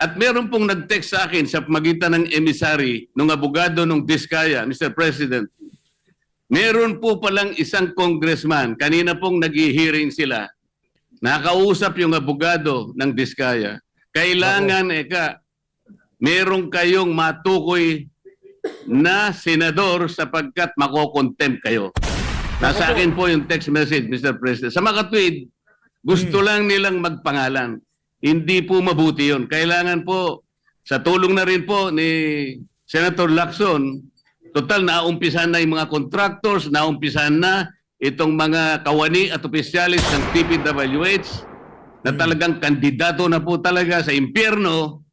At meron pong nag-text sa akin sa magitan ng emissary ng abogado ng Diskaya, Mr. President. Meron po palang isang congressman, kanina pong nag-hearing sila, nakausap yung abogado ng Diskaya. Kailangan, meron kayong matukoy na senador sapagkat makokontempt kayo. Nasa akin po yung text message, Mr. President. Sa makatwid, gusto lang nilang magpangalan. Hindi po mabuti yun. Kailangan po, sa tulong na rin po ni Senator Lacson, total naumpisan na yung mga contractors, naumpisan na itong mga kawani at opisyalis ng TPWH na talagang kandidato na po talaga sa impyerno.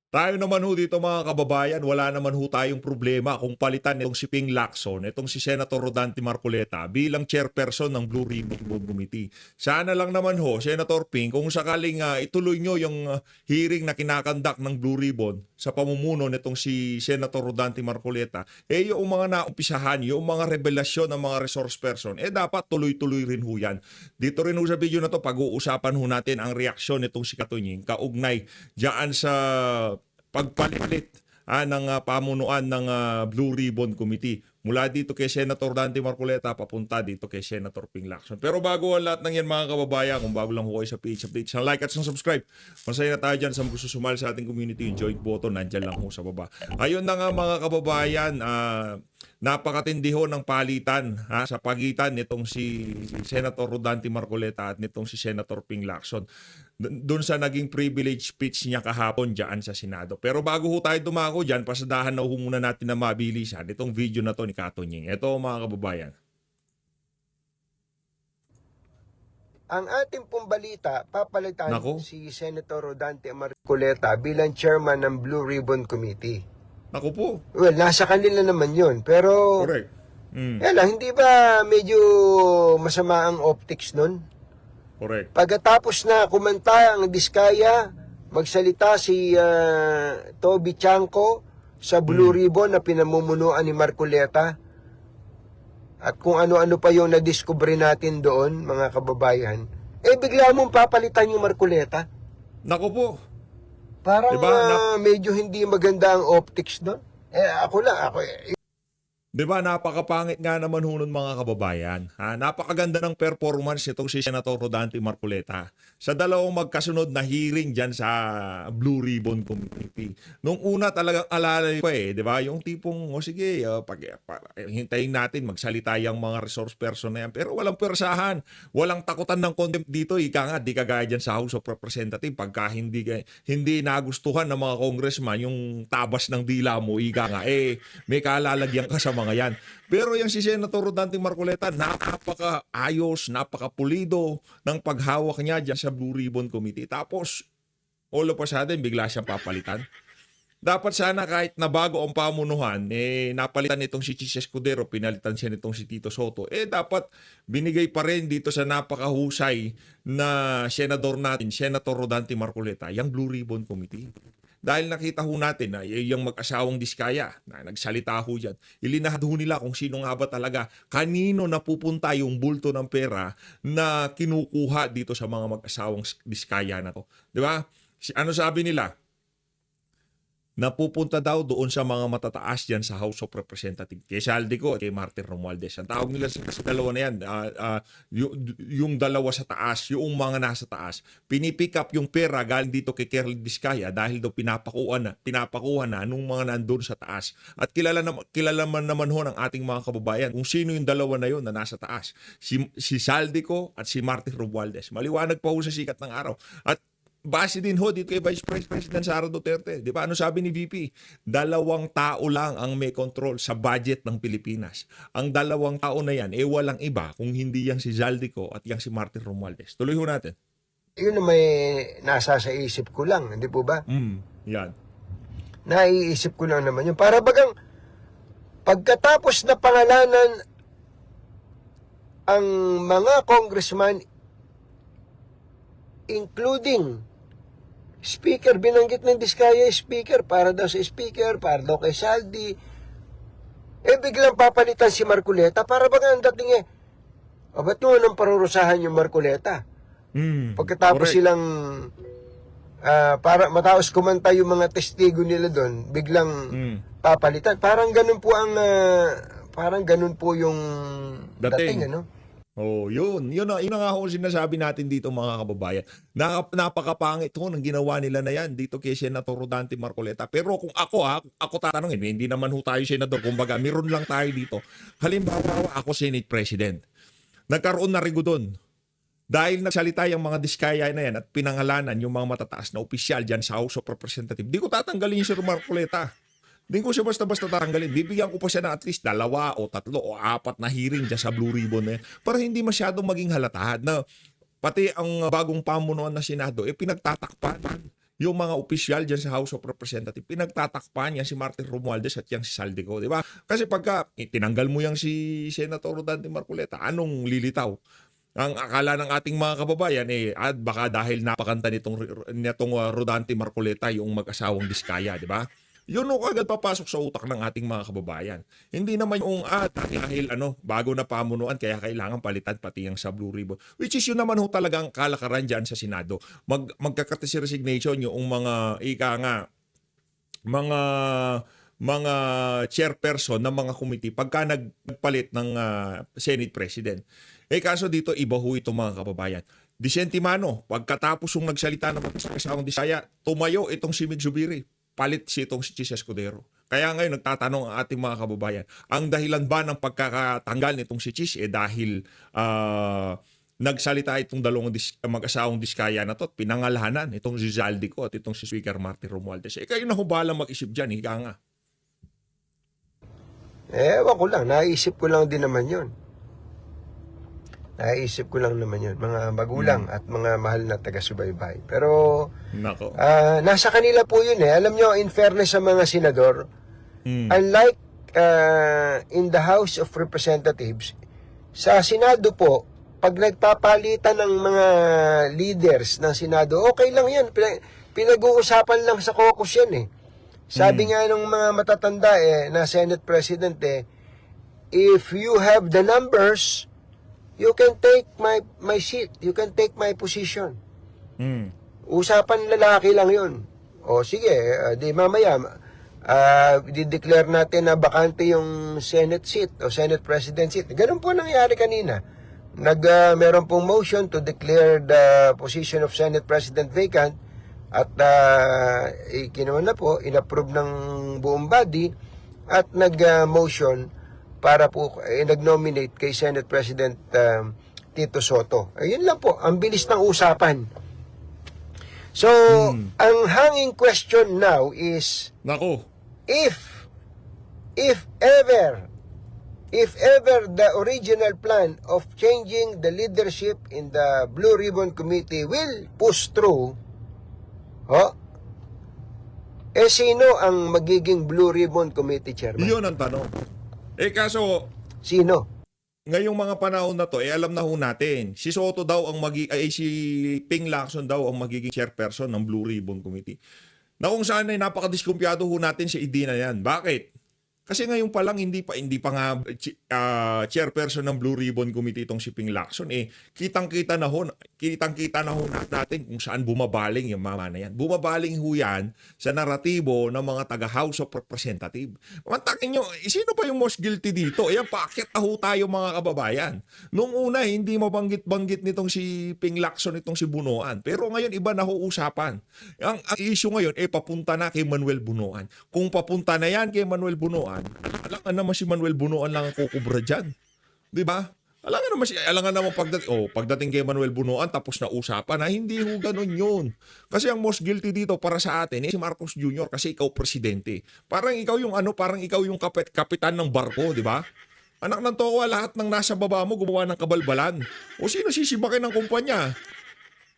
Tayo naman ho dito mga kababayan, wala naman ho tayong problema kung palitan itong si Ping Lacson, itong si Senator Rodante Marcoleta bilang chairperson ng Blue Ribbon Committee. Sana lang naman ho, Senator Ping, kung sakaling ituloy nyo yung hearing na kinakandak ng Blue Ribbon sa pamumuno nitong si Senator Rodante Marcoleta, yung mga naumpisahan, yung mga revelasyon ng mga resource person, dapat tuloy-tuloy rin ho yan. Dito rin ho sa video na to, pag-uusapan ho natin ang reaksyon nitong si Katunying kaugnay dyan sa pagpalit ng pamunuan ng Blue Ribbon Committee mula dito kay Senator Dante Marcoleta papunta dito kay Senator Ping Lacson. Pero bago ang lahat ng yan mga kababayan, kung bago lang ho kayo sa page update, sa like at sa subscribe. Masaya na tayo dyan sa gusto sumali sa ating community. Yung join button, nandyan lang ho sa baba. Ayun na nga mga kababayan, napakatindi ho ng palitan sa pagitan nitong si Senator Rodante Marcoleta at nitong si Senator Ping Lacson doon sa naging privilege speech niya kahapon dyan sa Senado. Pero bago ho tayo dumako dyan, pasadahan na ho muna natin na mabilisan itong video na to ni Katunying. Ito mga kababayan. Ang ating pong balita, papalitan Nako. si Senator Rodante Marcoleta bilang chairman ng Blue Ribbon Committee. Naku po. Well, nasa kanila naman yun. Pero, Correct. hindi ba medyo masama ang optics nun? Correct. Pagkatapos na kumanta ang Diskaya, magsalita si Toby Chanco sa Blue Ribbon na pinamumunuan ni Marcoleta. At kung ano-ano pa yung na-discover natin doon, mga kababayan, bigla mong papalitan yung Marcoleta. Naku po. Parang Diba, medyo hindi maganda ang optics doon. Ako, Diba, napakapangit nga naman ho nun mga kababayan. Napakaganda ng performance nitong si Senator Rodante Marcoleta sa dalawang magkasunod na hearing dyan sa Blue Ribbon Committee. Nung una talagang alalay pa diba? Yung tipong, sige, hintayin natin magsalita yung mga resource person na yan. Pero walang persahan, walang takutan ng contempt dito. Ika nga, di kagaya dyan sa House of Representatives. Pagka hindi nagustuhan ng mga congressman yung tabas ng dila mo, ika nga, may kalalagyan ka sa mga yan. Pero yung si Senator Rodante Marcoleta, napaka-ayos, napaka-pulido ng paghawak niya dyan sa Blue Ribbon Committee. Tapos, all of a sudden, bigla siyang papalitan. Dapat sana kahit na bago ang pamunuhan, napalitan nitong si Chis Escudero, pinalitan siya nitong si Tito Soto, dapat binigay pa rin dito sa napakahusay na senador natin, Senator Rodante Marcoleta, yung Blue Ribbon Committee. Dahil nakita ho natin na yung mag-asawang Diskaya na nagsalita ho dyan, ilinahad ho nila kung sino nga ba talaga, kanino napupunta yung bulto ng pera na kinukuha dito sa mga mag-asawang Diskaya na to. Di ba? Ano sabi nila? Napupunta daw doon sa mga matataas dyan sa House of Representatives. Kay Saldico at kay Martin Romualdez. Ang tawag nila sa dalawa na yan, yung dalawa sa taas, yung mga nasa taas, pinipick up yung pera galing dito kay Kerly Diskaya dahil daw pinapakuha na nung mga nandun sa taas. At kilala naman ho ng ating mga kababayan kung sino yung dalawa na yun na nasa taas. Si Saldico at si Martin Romualdez. Maliwanag pa ho sa sikat ng araw. At base din ho dito kay Vice President Sara Duterte. Di ba? Ano sabi ni VP? 2 tao lang ang may control sa budget ng Pilipinas. Ang 2 tao na yan, walang iba kung hindi yang si Zaldico at yang si Martin Romualdez. Tuloy ho natin. Yun na may nasa sa isip ko lang, hindi po ba? Yan. Naiisip ko lang naman yun. Para bagang pagkatapos na pangalanan ang mga congressman, including speaker, binanggit ng Diskaya speaker, para daw sa speaker, para daw kay Saldi, biglang papalitan si Marcoleta, para bang ang dating ba't nung anong parurusahan yung Marcoleta? Pagkatapos correct. silang para matapos kumanta yung mga testigo nila doon, biglang papalitan. Parang ganun po yung dating, ano? Oh, yun. Yun ang nga ho sinasabi natin dito mga kababayan. Napakapangit ho ng ginawa nila na yan dito kay Senator Rodante Marcoleta. Pero kung ako tatanungin, hindi naman ho tayo senador. Kumbaga, meron lang tayo dito. Halimbawa, ako Senate President. Nagkaroon na rigo doon. Dahil nagsalita yung mga diskaya na yan at pinangalanan yung mga matataas na opisyal dyan sa House of Representatives, di ko tatanggalin si Marcoleta. Hindi ko siya basta-basta tatanggalin. Bibigyan ko pa siya na at least 2 o 3 o 4 na hearing dyan sa Blue Ribbon na yan para hindi masyadong maging halata na pati ang bagong pamunuan na Senado pinagtatakpan yung mga opisyal dyan sa House of Representatives. Pinagtatakpan yan si Martin Romualdez at yang si Saldico. Di ba? Kasi pagka tinanggal mo yang si Senator Rodante Marcoleta, anong lilitaw? Ang akala ng ating mga kababayan baka dahil napakanta nitong Rodante Marcoleta yung mag-asawang Diskaya, di ba? Yun o agad papasok sa utak ng ating mga kababayan. Hindi naman yung dahil bago na pamunuan kaya kailangan palitan pati yung sa Blue Ribbon. Which is yun naman ho talagang kalakaran dyan sa Senado. Magkakatisi resignation yung mga mga chairperson ng mga committee pagka nagpalit ng Senate President. Kaso dito iba ho ito mga kababayan. Disentimano, pagkatapos yung nagsalita ng kasawang Disaya, tumayo itong si Mig Zubiri. Palit si itong si Chis Escudero. Kaya ngayon nagtatanong ang ating mga kababayan, ang dahilan ba ng pagkakatanggal nitong si Chis dahil nagsalita itong dalawang mag-asawang Diskaya na to at pinangalanan itong si Zaldico at itong si Speaker Martin Romualdez. Kayo na ho bahala mag-isip dyan, higa nga. Ewan ko lang, naisip ko lang din naman yun. Naisip ko lang naman yun, mga magulang at mga mahal na taga-subaybay. Pero, Nako. nasa kanila po yun Alam nyo, in fairness sa mga senador, unlike in the House of Representatives, sa Senado po, pag nagpapalitan ng mga leaders ng Senado, okay lang yan. Pinag-uusapan lang sa caucus yan Sabi nga ng mga matatanda na Senate President if you have the numbers, you can take my seat. You can take my position. Usapan lalaki lang yun. O sige, di mamaya, di-declare natin na bakante yung Senate seat o Senate President seat. Ganun po nangyari kanina. Meron pong motion to declare the position of Senate President vacant at kinuha na po, inapprove ng buong body at nag-motion para po nag-nominate kay Senate President Tito Soto. Ayun lang po, ang bilis ng usapan. So, ang hanging question now is, Nako. if ever the original plan of changing the leadership in the Blue Ribbon Committee will push through, sino ang magiging Blue Ribbon Committee chairman? Yun ang tanong. Kaso, Sino? ngayong mga panahon na to, alam na ho natin, si Soto daw si Ping Lacson daw ang magiging chairperson ng Blue Ribbon Committee. Na kung saan ay napakadiskumpiyado ho natin si idea na yan. Bakit? Kasi ngayon pa lang hindi pa nga chairperson ng Blue Ribbon Committee itong si Ping Lacson kitang-kita na ho natin kung saan bumabaling yung mama na yan. Bumabaling ho yan sa naratibo ng mga taga House of Representatives. Mantakin nyo, sino ba yung most guilty dito? Paakyat na ho tayo mga kababayan. Nung una, hindi mabanggit-banggit nitong si Ping Lacson, itong si Bunoan. Pero ngayon, iba na ho usapan. Ang issue ngayon, papunta na kay Manuel Bunoan. Kung papunta na yan kay Manuel Bunoan, alangan naman si Manuel Bunoan lang ang kukubra dyan. Di ba? Alangan naman pagdating kay Manuel Bunoan tapos na usapan hindi ho ganun yun. Kasi ang most guilty dito para sa atin si Marcos Jr. kasi ikaw presidente. Parang ikaw yung kapitan ng barko, di ba? Anak ng towa, lahat ng nasa baba mo gumawa ng kabalbalan. O sino sisibakin ng kumpanya?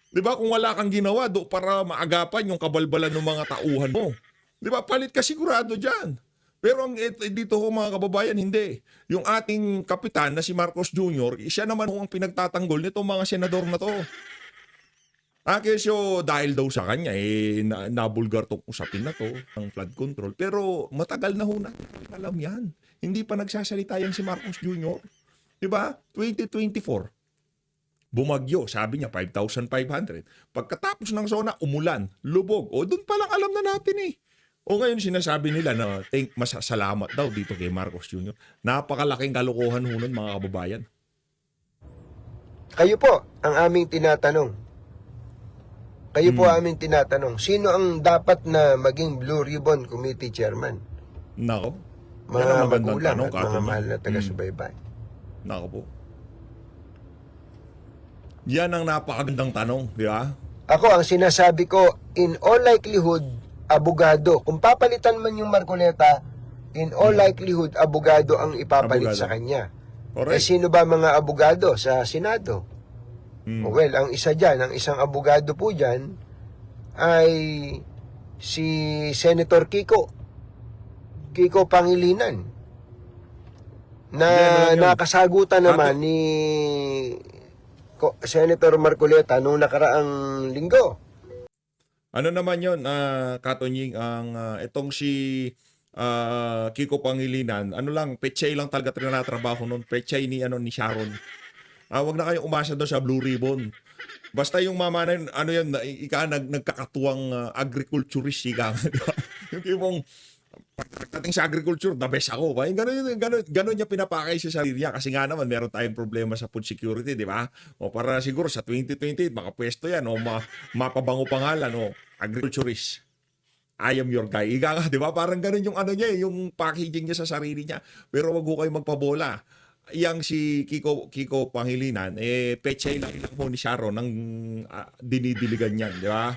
Di ba? Kung wala kang ginawa para maagapan yung kabalbalan ng mga tauhan mo. Di ba? Palit ka sigurado dyan. Pero dito ho mga kababayan, hindi. Yung ating kapitan na si Marcos Jr., siya naman ho ang pinagtatanggol nitong mga senador na to. Kesyo dahil daw sa kanya, nabulgar tong usapin na to, ng flood control. Pero matagal na ho natin alam yan. Hindi pa nagsasalita yan si Marcos Jr. Diba? 2024. Bumagyo, sabi niya 5,500. Pagkatapos ng SONA, umulan, lubog. O doon pa lang alam na natin eh. O ngayon sinasabi nila na masasalamat daw dito kay Marcos Jr. Napakalaking kalokohan ho nun, mga kababayan. Kayo po ang aming tinatanong. Kayo po ang aming tinatanong. Sino ang dapat na maging Blue Ribbon Committee Chairman? Nako. Yan ang Mga magandang magulang tanong, at mga Kato. mahal na taga-subaybay. Nako po. Yan ang napakagandang tanong, di ba? Ako, ang sinasabi ko, in all likelihood, abogado. Kung papalitan man yung Marcoleta, in all likelihood, abogado ang ipapalit Abogado. sa kanya. Correct. Sino ba mga abogado sa Senado? Mm. Well, ang isa dyan, ang isang abogado po dyan, ay si Senator Kiko Pangilinan. Na Hindi, ano yun? nakasagutan naman ni Senator Marcoleta noong nakaraang linggo. Ano naman yun, Katonying, itong si Kiko Pangilinan, ano lang, pechay lang talaga trinatrabaho nun, pechay ni Sharon. Wag na kayong umasa doon sa Blue Ribbon. Basta yung mama na yun, ano yun, nagkakatuwang agriculturist, ika. Yung tipong, pagdating sa agriculture, the best ako. Ganun niya pinapakay sa sarili niya. Kasi nga naman, meron tayong problema sa food security, di ba? O para siguro sa 2028, makapwesto yan, o mapabango pangalan, o agriculturist. I am your guy. Ika nga, di ba? Parang ganun yung ano niya, yung packaging niya sa sarili niya. Pero wag ko kayo magpabola. Yang si Kiko Pangilinan, pechay lang po ni Sharon ang dinidiligan niyan, di ba?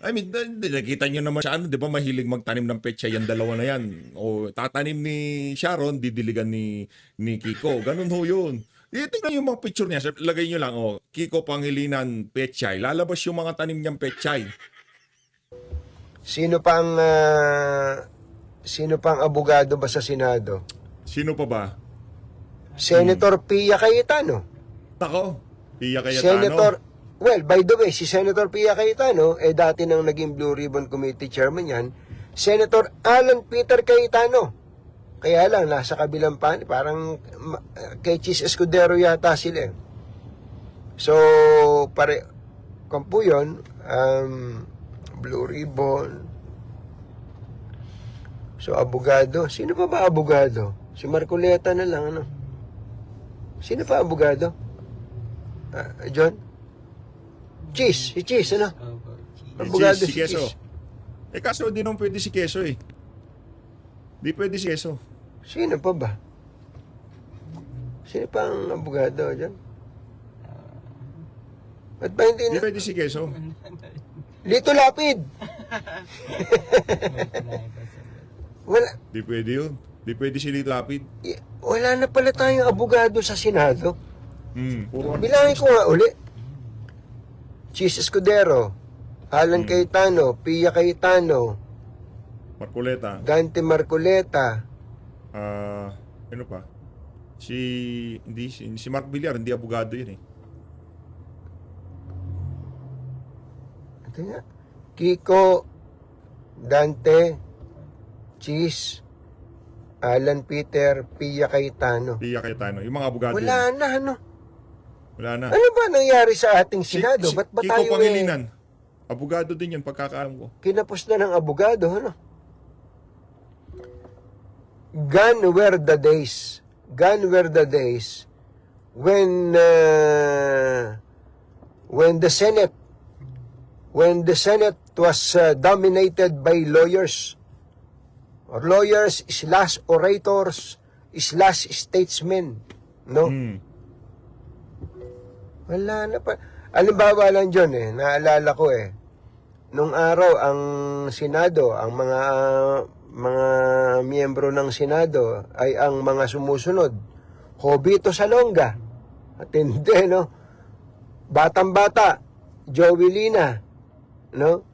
I mean, nakita niyo naman siya, di ba, mahilig magtanim ng pechay yung dalawa na yan. O tatanim ni Sharon, didiligan ni Kiko. Ganun ho yun. Tingnan yung mga picture niya. Lagay niyo lang, Kiko Pangilinan, pechay. Lalabas yung mga tanim niyang pechay. Sino pang abogado ba sa Senado? Sino pa ba? Senator Pia Cayetano. Nako, Pia Cayetano. Senator, well, by the way, si Senator Pia Cayetano, dati nang naging Blue Ribbon Committee Chairman yan, Senator Alan Peter Cayetano. Kaya lang, nasa kabilang parang kay Chis Escudero yata sila. So, kung po yun, Blue Ribbon. So, abogado. Sino pa ba abogado? Si Marcoleta na lang, ano? Sino pa abogado? John? Si Cheese, ano? Abogado Si si Quezon. Cheese. Kaso di naman pwede si Quezon eh. Di pwede si Quezon. Sino pa ba? Sino pa ang abogado dyan? Ba't ba hindi Di na? pwede si Quezon. Lito Lapid! Wala, Di pwede yun. Di pwede si Lito Lapid. wala na pala tayong abogado sa Senado. Puro Bilangin ko nga uli. Chis Escudero, Alan Cayetano, Pia Cayetano, Marcoleta. Dante Marcoleta, Ano pa? Si Mark Villar, hindi abogado yun eh. ito nga, Kiko, Dante, Chis, Alan Peter, Pia Cayetano. Pia Cayetano. Yung mga abogado Wala yun. na, ano? Wala na. Ano ba nangyari sa ating Senado? Ba't ba Kiko tayo Pangilinan. Abogado din yun, pagkakaalam ko. kinapos na ng abogado, ano? Gone were the days when the Senate was dominated by lawyers / orators / statesmen, no? Wala na pa. Alimbawa lang dyan naalala ko nung araw ang Senado, ang mga miyembro ng Senado ay ang mga sumusunod. Jovito Salonga. At hindi, no? Batang-bata, Joey Lina, no?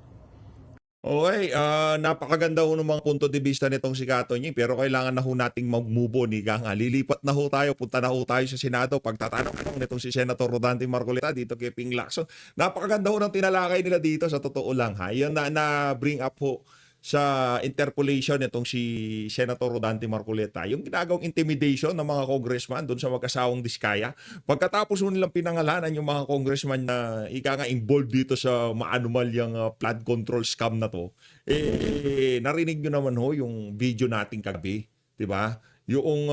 Okay, napakaganda ho ng mga punto de vista nitong si Katonying, pero kailangan na ho nating mag-move on. Ika nga, lilipat na ho tayo, punta na ho tayo sa Senado. Pagtatanong nitong si Senator Rodante Marcoleta dito kay Ping Lacson. Napakaganda ho ng tinalakay nila dito, sa totoo lang ha. Yun na bring up ho sa interpolation nitong si Senator Rodante Marcoleta, yung ginagawang intimidation ng mga congressman doon sa mag-asawang Diskaya. Pagkatapos mo nilang pinangalanan yung mga congressman na ika nga involved dito sa maanumalyang flood control scam na to, narinig nyo naman ho yung video nating kagabi, di ba? Yung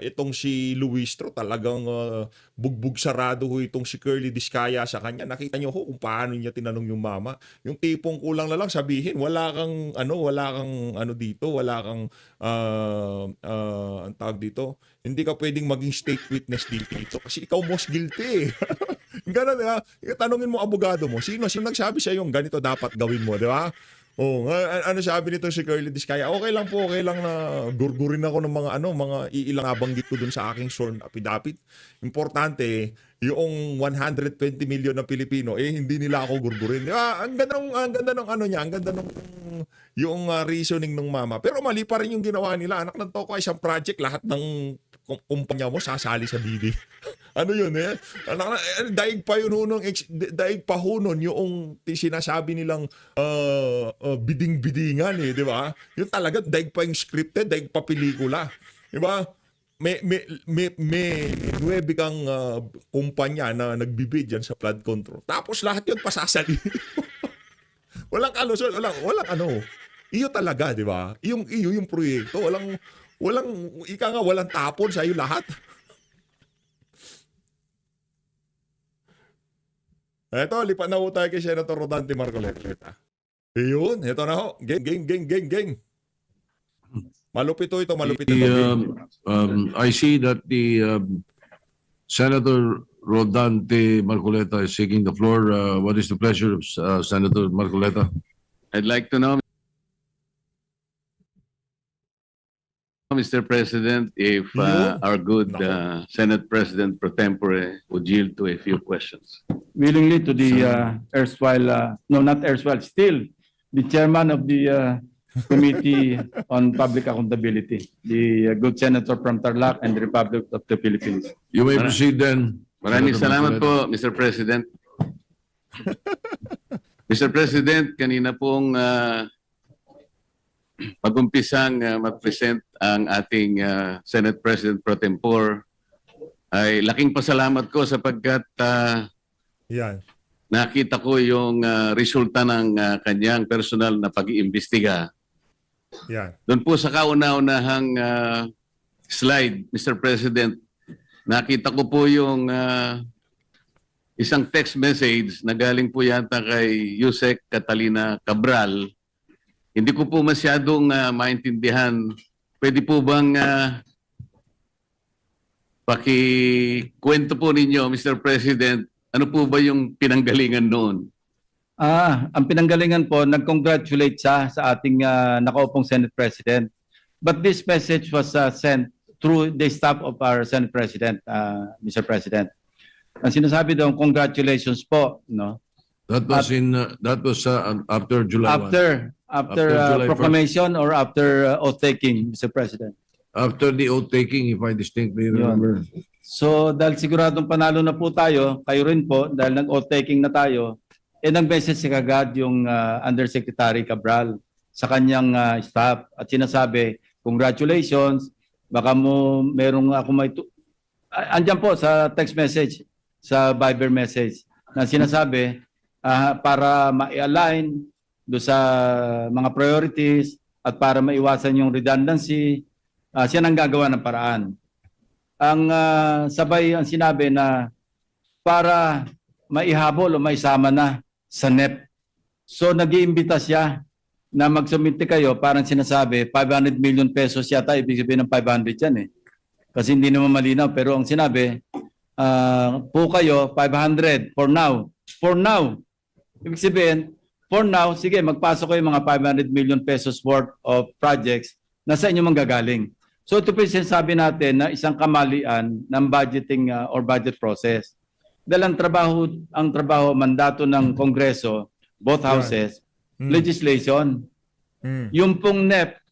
itong si Luistro talagang bugbog sarado ho itong si Curly Diskaya sa kanya. Nakita niyo ho kung paano niya tinanong yung mama. Yung tipong kulang na lang sabihin, wala kang ano dito, wala kang ang tawag dito. Hindi ka pwedeng maging state witness dito kasi ikaw most guilty. Ganun, di ba? Tanungin mo abogado mo, sino nagsabi sa yung ganito dapat gawin mo, di ba? Oh, ano sabi nito si Curly Diskaya? Okay lang na gurgurin ako ng mga iilang nabanggit ko dun sa aking sworn affidavit. Importante, yung 120 million na Pilipino, hindi nila ako gurgurin. Ang ganda ng ano niya, ang ganda ng yung reasoning ng mama. Pero mali pa rin yung ginawa nila. Anak ng toko, isang project, lahat ng kumpanya mo sasali sa BD. Ano yun daig pa yun daig pa hunon yung sinasabi nilang biding-bidingan di ba? Yung talaga daig pa yung scripted, daig pa pelikula. Di ba? May 9 kang kumpanya na nagbibid dyan sa flood control. Tapos lahat yun pasasali. Walang kalusot, walang ano. Iyo talaga, di ba? Yung proyekto, walang tapon sa iyo lahat. Eto, lipat na ho tayo kay Senator Rodante Marcoleta. Ayun, eto na ho. Gang. Malupit ito. I see that the Senator Rodante Marcoleta is seeking the floor. What is the pleasure of Senator Marcoleta? I'd like to know, Mr. President, if our good Senate President pro tempore would yield to a few questions. Willingly to the still the chairman of the Committee on Public Accountability, the good senator from Tarlac and the Republic of the Philippines. You may proceed then. Maraming Senator salamat Marcoleta. po, Mr. President. Mr. President, kanina pong pag-umpisang mag-present ang ating Senate President pro tempore, ay laking pasalamat ko sapagkat Yan. nakita ko yung resulta ng kanyang personal na pag-iimbestiga. Yan. Doon po sa kauna-unahang slide, Mr. President, nakita ko po yung isang text message na galing po yata kay Yusek Catalina Cabral. Hindi ko po masyadong maintindihan. Pwede po bang pakikwento po ninyo, Mr. President, ano po ba yung pinanggalingan noon? Ang pinanggalingan po, nag-congratulate siya sa ating nakaupong Senate President. But this message was sent through the staff of our Senate President, Mr. President. Ang sinasabi doon, congratulations po, no? That was after July 1. After July 1st. proclamation or after oath-taking, Mr. President. After the oath-taking, if I distinctly remember. So dahil siguradong panalo na po tayo, kayo rin po, dahil nag-oath-taking na tayo, nag-message si kagad yung Undersecretary Cabral sa kanyang staff at sinasabi, congratulations, baka merong ako andyan po sa text message, sa Viber message, na sinasabi para ma-align do sa mga priorities at para maiwasan yung redundancy, siya nang gagawa ng paraan. Ang sabay ang sinabi na para maihabol o maisama na sa NEP. So nag-iimbita siya na magsumite kayo, parang sinasabi 500 million pesos yata, ibig sabihin ng 500 yan Kasi hindi naman malinaw, pero ang sinabi, po kayo 500 for now. For now. Ibig sabihin, for now, sige, magpasok kayo mga 500 million pesos worth of projects na sa inyo manggagaling. So ito po yung sinasabi natin na isang kamalian ng budgeting or budget process. Dahil ang trabaho, mandato ng Kongreso, both houses, legislation. Yung pong NEP,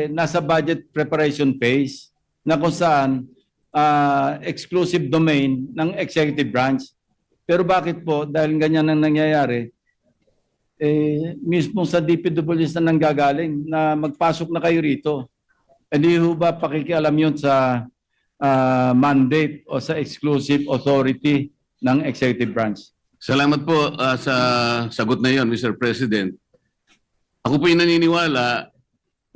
nasa budget preparation phase na kung saan exclusive domain ng executive branch. Pero bakit po, dahil ganyan ang nangyayari, mismo sa DPWH na nanggagaling na magpasok na kayo rito. Hindi ho ba pakikialam yun sa mandate o sa exclusive authority ng executive branch? Salamat po sa sagot na yon, Mr. President. Ako po'y naniniwala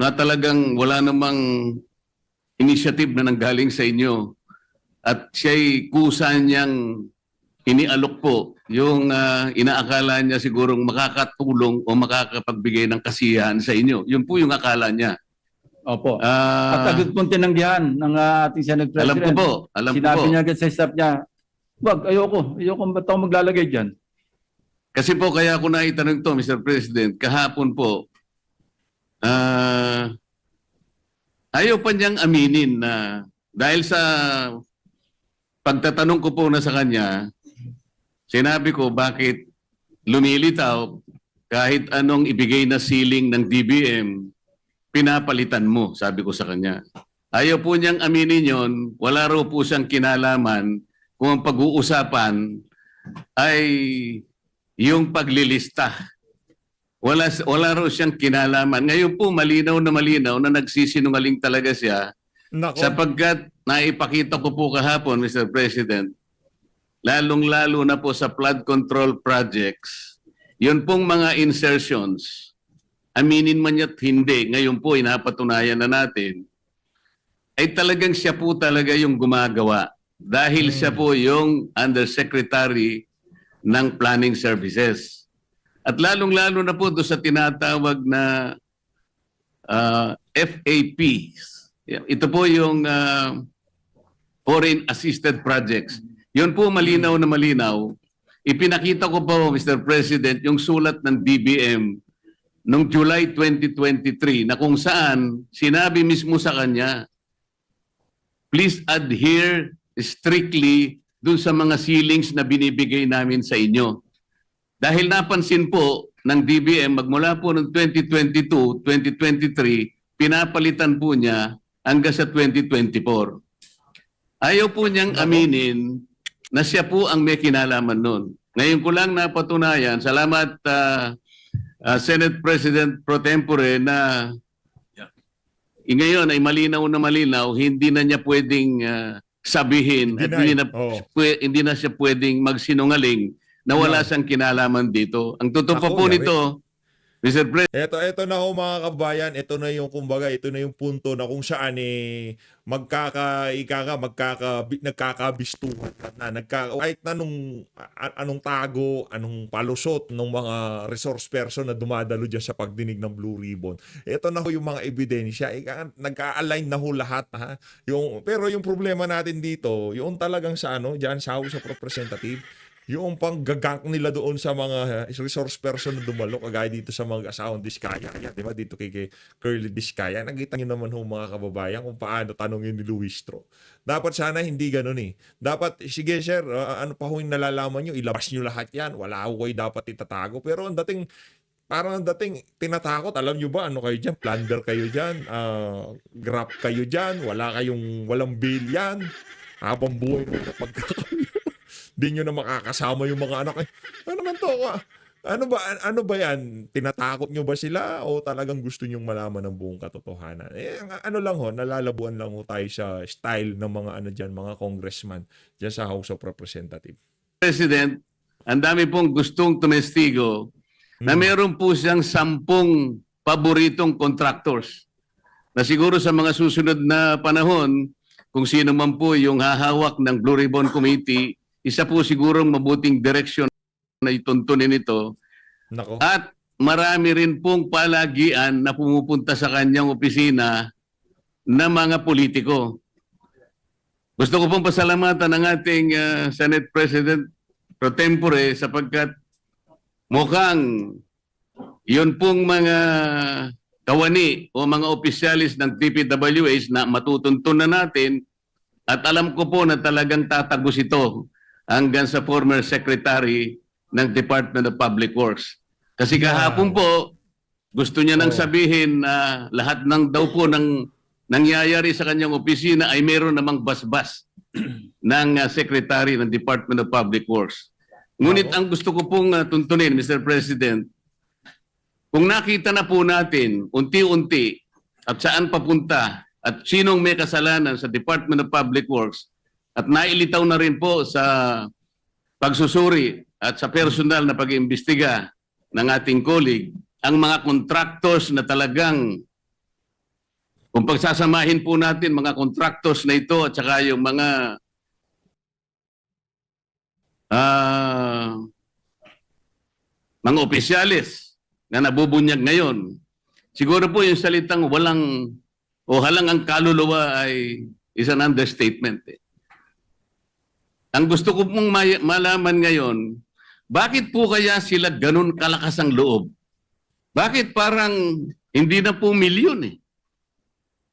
na talagang wala namang initiative na nanggaling sa inyo at siya'y kusa niyang inialok po yung inaakala niya sigurong makakatulong o makakapagbigay ng kasiyahan sa inyo. Yun po yung akala niya. Opo. At agad pong tinanggihan ng ating Senate President. Alam ko po. Alam ko Sinabi po. niya agad sa staff niya, wag, ayoko ba't ako maglalagay dyan? Kasi po kaya ako naitanong to, Mr. President, kahapon po, ayaw pa niyang aminin na dahil sa pagtatanong ko po na sa kanya, sinabi ko bakit lumilitaw kahit anong ibigay na ceiling ng DBM, pinapalitan mo, sabi ko sa kanya. Ayaw po niyang aminin yon, wala raw po siyang kinalaman kung ang pag-uusapan ay yung paglilista. Wala raw siyang kinalaman. Ngayon po malinaw na nagsisinungaling talaga siya Nako. sapagkat naipakita ko po kahapon, Mr. President, lalong-lalo na po sa flood control projects, yun pong mga insertions, aminin man ya't hindi, ngayon po inapatunayan na natin, ay talagang siya po talaga yung gumagawa dahil siya po yung Undersecretary ng Planning Services. At lalong-lalo na po doon sa tinatawag na FAPs. Ito po yung Foreign Assisted Projects. Yun po malinaw na malinaw. Ipinakita ko po, Mr. President, yung sulat ng DBM noong July 2023 na kung saan sinabi mismo sa kanya, please adhere strictly dun sa mga ceilings na binibigay namin sa inyo. Dahil napansin po ng DBM magmula po noong 2022, 2023, pinapalitan po niya hanggang sa 2024. Ayaw po niyang aminin na siya po ang may kinalaman nun. Ngayon ko lang napatunayan, salamat Senate President Pro Tempore na ngayon ay malinaw na malinaw, hindi na niya pwedeng sabihin at hindi na siya pwedeng magsinungaling na wala siyang kinalaman dito. Ang totoo pa po nito, Mr. President, Ito na ho mga kabayan, ito na yung kumbaga, ito na yung punto na kung saan nagkakabistuhan na kahit na anong tago, anong palusot ng mga resource person na dumadalo dyan sa pagdinig ng Blue Ribbon. Ito na ho yung mga ebidensya, nagka-align na ho lahat ha. Pero yung problema natin dito, yung talagang sa dyan sa House of Representatives, yung panggagank nila doon sa mga resource person na dumalo, kagaya dito sa mga asawang Diskaya, di ba? Dito kay Curly Diskaya. Nakita niyo naman ho mga kababayan kung paano tanongin ni Luistro. Dapat sana hindi ganun eh. Dapat, sige sir, ano pa ho yung nalalaman nyo, ilabas nyo lahat yan. Wala ho kayo dapat itatago. Pero ang dating, parang ang dating tinatakot, alam nyo ba, ano kayo dyan? Plunder kayo dyan, grab kayo dyan, walang bail yan. Habang buhay na pagkakaroon. Di nyo na makakasama yung mga anak. Ano naman to? Ano ba yan? Tinatakot nyo ba sila o talagang gusto nyong malaman ng buong katotohanan? Nalalabuan lang ho tayo sa style ng mga mga congressman dyan sa House of Representatives. President, ang dami pong gustong tumestigo na meron po siyang 10 paboritong contractors na siguro sa mga susunod na panahon, kung sino man po yung hahawak ng Blue Ribbon Committee, isa po sigurong mabuting direksyon na ituntunin ito. Nako. At marami rin pong palagian na pumupunta sa kanyang opisina na mga politiko. Gusto ko pong pasalamatan ang ating Senate President Pro Tempore sapagkat mukhang yun pong mga kawani o mga opisyalis ng DPWH na matutuntun na natin at alam ko po na talagang tatagos ito hanggang sa former Secretary ng Department of Public Works. Kasi kahapon po, gusto niya nang sabihin na lahat ng daw po ng nangyayari sa kanyang opisina ay meron namang basbas ng Secretary ng Department of Public Works. Ngunit ang gusto ko pong tuntunin, Mr. President, kung nakita na po natin unti-unti at saan papunta at sinong may kasalanan sa Department of Public Works at nailitaw na rin po sa pagsusuri at sa personal na pag-iimbestiga ng ating colleague, ang mga contractors na talagang, kung pagsasamahin po natin mga contractors na ito at saka yung mga mga opisyalis na nabubunyag ngayon, siguro po yung salitang walang o halang ang kaluluwa ay is an understatement. Ang gusto ko pong malaman ngayon, bakit po kaya sila ganun kalakas ang loob? Bakit parang hindi na po milyon eh?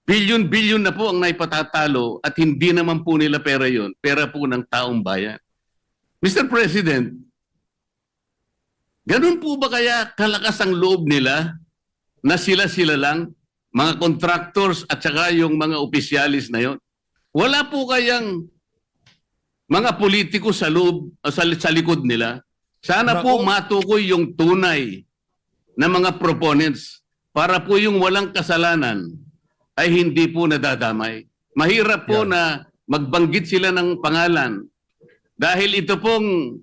Bilyon-bilyon na po ang naipatatalo at hindi naman po nila pera yon, pera po ng taong bayan. Mr. President, ganun po ba kaya kalakas ang loob nila na sila-sila lang, mga contractors at saka yung mga opisyalis na yon? Wala po kayang mga politiko sa loob, sa likod nila? Sana po Nako. matukoy yung tunay na mga proponents para po yung walang kasalanan ay hindi po nadadamay. Mahirap po Yan. na magbanggit sila ng pangalan. Dahil ito pong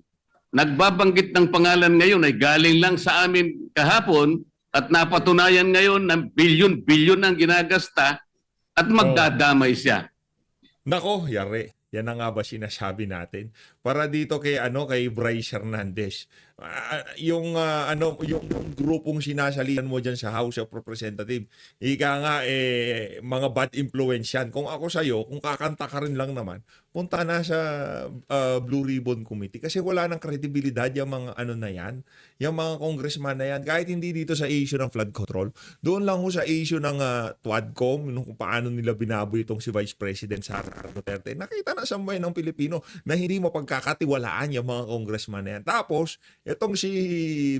nagbabanggit ng pangalan ngayon ay galing lang sa amin kahapon at napatunayan ngayon na bilyon-bilyon ang ginagasta at magdadamay siya. Nako, yari. Yan na nga ba sinasabi natin? Para dito kay kay Bryce Hernandez. Yung grupong sinasalihan mo diyan sa House of Representatives. Ika nga mga bad influence yan. Kung ako sa iyo, kung kakanta ka rin lang naman, punta na sa Blue Ribbon Committee kasi wala nang kredibilidad yung mga na yan, yung mga congressman na yan. Kahit hindi dito sa issue ng flood control, doon lang ho sa issue ng TWADCOM, kung paano nila binaboy itong si Vice President Sara Duterte. Nakita na sa bayan ng Pilipino na hindi mapagkakatiwalaan yung mga congressman na yan. Tapos, itong si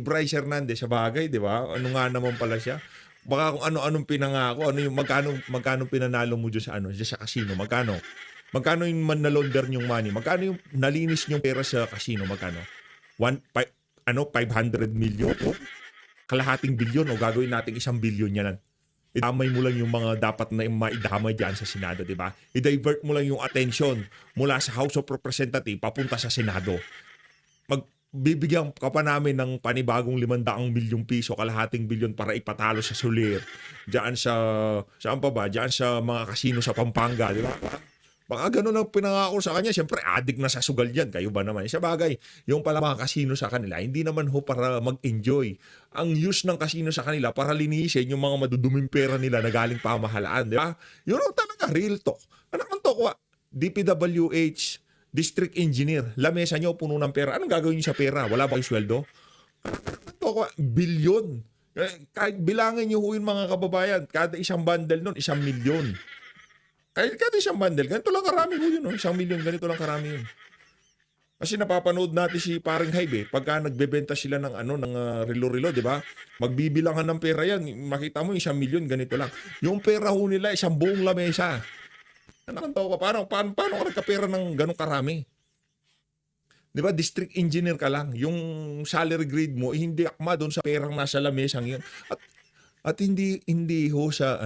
Bryce Hernandez, sa bagay, di ba? Ano nga naman pala siya? Baka kung ano-anong pinangako, magkano pinanalo mo dyan sa casino, magkano yung manalonder yung money, magkano yung nalinis yung pera sa casino, magkano? 500 million? Kalahating bilyon o gagawin natin 1 bilyon yan. Idamay mo lang yung mga dapat na maidamay dyan sa Senado, di ba? I-divert mo lang yung attention mula sa House of Representatives papunta sa Senado. Magbibigyan ka pa namin ng panibagong 500 milyong piso, kalahating bilyon para ipatalo sa Soler. Diyan saan pa ba? Diyan sa mga kasino sa Pampanga, di ba? Baka ganun ang pinangako sa kanya. Siyempre, adik na sa sugal yan. Kayo ba naman? Sa bagay, yung pala mga kasino sa kanila, hindi naman ho para mag-enjoy. Ang use ng kasino sa kanila para linisin yung mga maduduming pera nila na galing pamahalaan. Di ba? Yun ang talaga, real talk. Anak ng tokwa, DPWH, District Engineer, lamesa nyo, puno ng pera. Anong gagawin nyo sa pera? Wala ba kayong sweldo? Anak ng tokwa, bilyon. Kahit bilangin nyo ho yung mga kababayan, kada isang bundle nun, 1 milyon. Kahit isang bundle, ganito lang karami ho yun. 1 milyon, ganito lang karami yun. Kasi napapanood natin si Paring Hybe, pagka nagbebenta sila ng relo-relo, di ba? Magbibilangan ng pera yan. Makita mo 1 milyon, ganito lang. Yung pera ho nila, 1 buong lamesa. Nakantaw ka, paano ka nagkapera ng ganong karami? Di ba, district engineer ka lang. Yung salary grade mo, hindi akma doon sa perang nasa lamesang yun. At hindi ho sa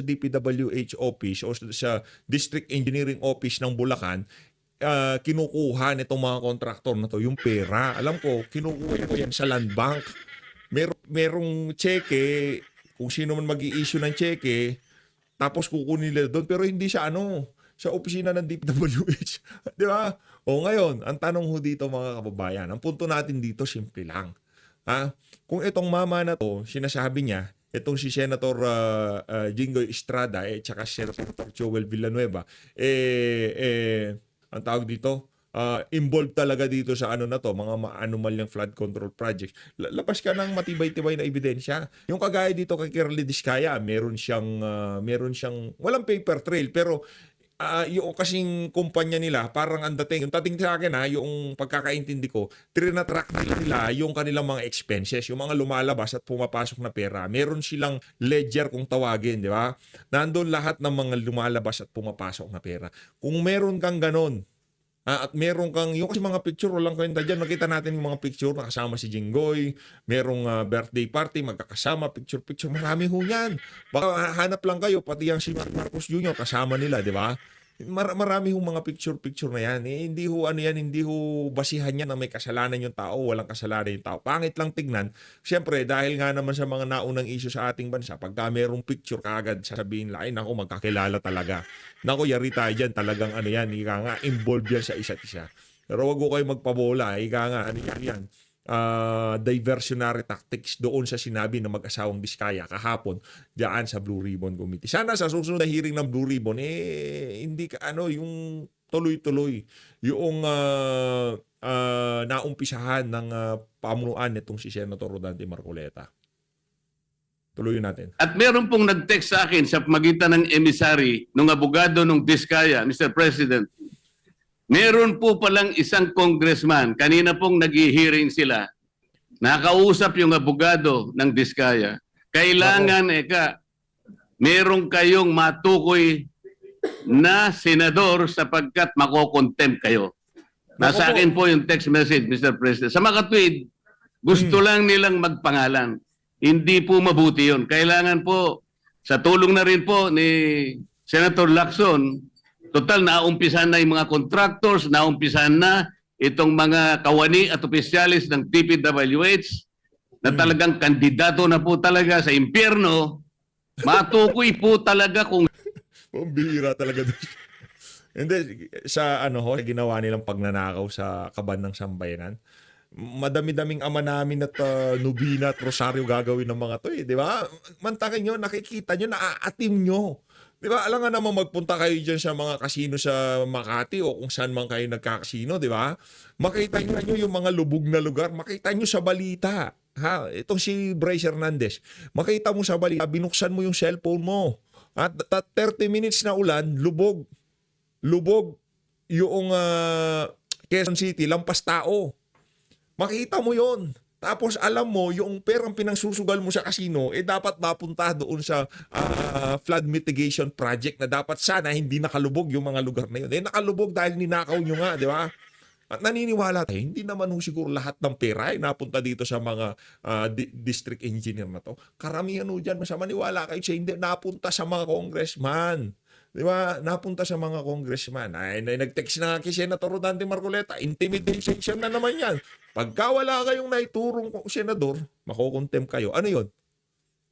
DPWH office o sa District Engineering Office ng Bulacan kinukuha nitong mga kontraktor na to yung pera. Alam ko, kinukuha ko yan sa Land Bank. Merong cheque, kung sino man mag-i-issue ng cheque, tapos kukunin nila doon, pero hindi sa sa opisina ng DPWH. Di ba? O ngayon, ang tanong ho dito mga kababayan, ang punto natin dito simple lang. Kung itong mama na to, sinasabi niya, itong si Senator Jinggoy Estrada tsaka si Senator Joel Villanueva, ang tawag dito, involved talaga dito sa na to, mga anomalyang flood control projects. Labas ka ng matibay-tibay na ebidensya. Yung kagaya dito kay Kirli Diskaya, meron siyang walang paper trail, pero yung kasing kumpanya nila, parang ang dating, yung dating sa akin yung pagkakaintindi ko, trinatrack nila yung kanilang mga expenses, yung mga lumalabas at pumapasok na pera. Meron silang ledger kung tawagin, di ba? Nandun lahat ng mga lumalabas at pumapasok na pera. Kung meron kang ganon, At meron kang, yung kasi mga picture, walang kwenta dyan. Nakita natin yung mga picture, nakasama si Jinggoy, merong birthday party, magkakasama, picture-picture. Marami ho yan. Baka hanap lang kayo, pati yung si Marcos Jr. kasama nila, di ba? Marami hong mga picture-picture na yan. Hindi ho ano yan, hindi ho basihan yan na may kasalanan yung tao, walang kasalanan yung tao. Pangit lang tignan. Siyempre, dahil nga naman sa mga naunang issue sa ating bansa, pagka merong picture kaagad, sasabihin lang, ay naku, magkakilala talaga. Naku, yari tayo dyan, talagang ano yan, ika nga, involved yan sa isa't isa. Pero wag ko kayo magpabola, ika nga, ano yan, diversionary tactics doon sa sinabi ng mag-asawang Diskaya kahapon diyan sa Blue Ribbon Committee. Sana sa susunod na hearing ng Blue Ribbon hindi ka yung tuloy-tuloy yung naumpisahan ng pamunuan nitong si Senator Rodante Marcoleta. Tuloy natin. At meron pong nag-text sa akin sa magitan ng emissary ng abogado ng Diskaya, Mr. President. Meron po palang isang congressman, kanina pong nag-hearing sila, nakausap yung abogado ng Diskaya. Kailangan, meron kayong matukoy na senador sapagkat makokontempt kayo. Nasa akin po yung text message, Mr. President. Sa mga tweet, gusto lang nilang magpangalan. Hindi po mabuti yun. Kailangan po, sa tulong na rin po ni Senator Lacson, total, naumpisan na yung mga contractors, naumpisan na itong mga kawani at opisyalis ng TPWH na talagang kandidato na po talaga sa impyerno. Matukoy po talaga kung Pambihira talaga doon. Hindi, sa ginawa nilang pagnanakaw sa kaban ng sambayanan, madami-daming ama namin at nubina at rosaryo gagawin ng mga to di ba? Mantakin nyo, nakikita nyo, naaatim nyo. Di ba? Alam nga naman magpunta kayo dyan sa mga kasino sa Makati o kung saan man kayo nagkakasino, di ba? Makita nyo yung mga lubog na lugar. Makita nyo sa balita. Ha? Itong si Bryce Hernandez. Makita mo sa balita, binuksan mo yung cellphone mo. At 30 minutes na ulan, lubog. Lubog yung Quezon City, lampas tao. Makita mo yon. Tapos alam mo, yung perang pinangsusugal mo sa casino, dapat mapunta doon sa flood mitigation project na dapat sana hindi nakalubog yung mga lugar na yun. Nakalubog dahil ninakaw nyo nga, di ba? At naniniwala tayo, hindi naman siguro lahat ng pera ay napunta dito sa mga district engineer na to. Karamihan dyan, masama maniwala kayo siya, hindi napunta sa mga congressman. Di ba? Napunta sa mga congressman. Ay, nag-text na kay Senator Rodante Marcoleta, intimidation na naman yan. Pagka wala kayong naiturong senador, makukontempt kayo. Ano yun?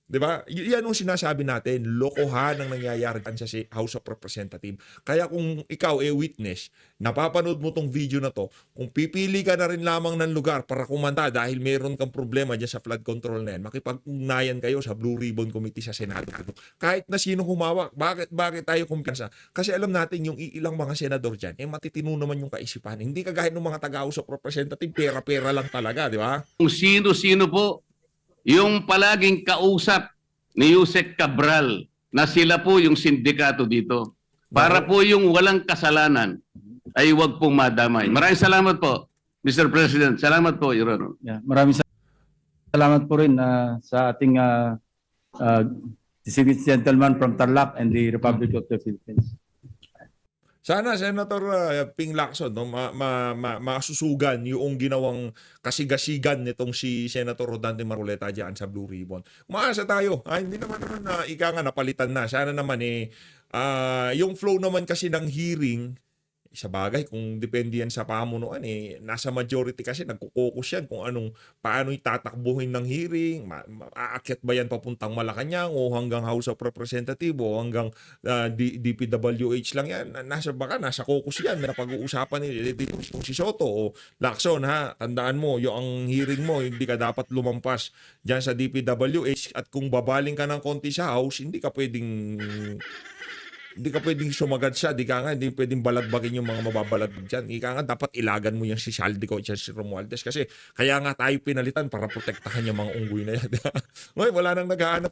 Di ba? Yan ang sinasabi natin, lokohan ang nangyayari sa House of Representatives. Kaya kung ikaw witness, napapanood mo tong video na to, kung pipili ka na rin lamang ng lugar para kumanta dahil meron kang problema dyan sa flood control na yan, makipag-ugnayan kayo sa Blue Ribbon Committee sa Senado. Kahit na sino humawak, bakit tayo kumpiyansa? Kasi alam natin yung ilang mga senador dyan, matitino naman yung kaisipan. Hindi kagaya ng mga taga-House of Representatives, pera-pera lang talaga, di ba? kung sino-sino po yung palaging kausap ni Yusek Cabral na sila po yung sindikato dito. Para po yung walang kasalanan ay huwag pong madamay. Maraming salamat po, Mr. President. Salamat po, Your Honor. Yeah, maraming salamat po rin sa ating distinguished gentleman from Tarlac and the Republic of the Philippines. Sana, Senator Ping Lacson, masusugan yung ginawang kasigasigan nitong si Senator Rodante Marcoleta dyan sa Blue Ribbon. Umaasa tayo. Hindi naman ika nga napalitan na. Sana naman yung flow naman kasi ng hearing, sa bagay, kung depende yan sa pamunuan, nasa majority kasi nagkukokus yan kung paano itatakbuhin ng hearing, aakyat ba yan papuntang Malacanang o hanggang House of Representatives o hanggang DPWH lang yan. Nasa caucus yan, na pag-uusapan si Soto o Lacson, tandaan mo, yung hearing mo, hindi ka dapat lumampas dyan sa DPWH at kung babaling ka ng konti sa House, hindi ka pwedeng sumagad siya, hindi pwedeng balagbagin yung mga mababalagbag dyan. Dapat ilagan mo yung si Saldico at si Romualdez kasi kaya nga tayo pinalitan para protektahan yung mga unggoy na yan. Ngayon, wala nang naghahanap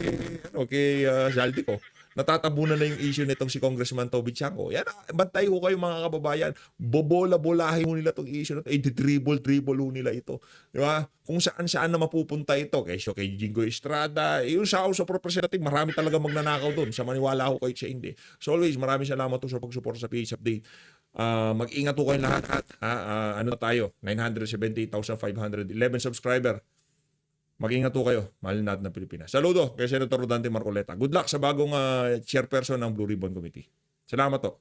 kay Saldico. Natatabunan na yung issue nitong si Congressman Toby Chanco. Yan, bantay ho kayo mga kababayan. Bobola-bolahin mo nila itong issue na ito. Dribble ho nila ito. Di ba? Kung saan na mapupunta ito. Kay Jingo Estrada. Yung sa House of Representatives, marami talaga magnanakaw doon. Sa maniwala ho kayo siya hindi. So always, maraming salamat po sa pagsuporta sa PH Update. Mag-ingat po kayong lahat. Ano na tayo? 978,511 subscriber. Mag-ingat po kayo. Mahal natin ng Pilipinas. Saludo kay Senator Rodante Marcoleta. Good luck sa bagong chairperson ng Blue Ribbon Committee. Salamat po.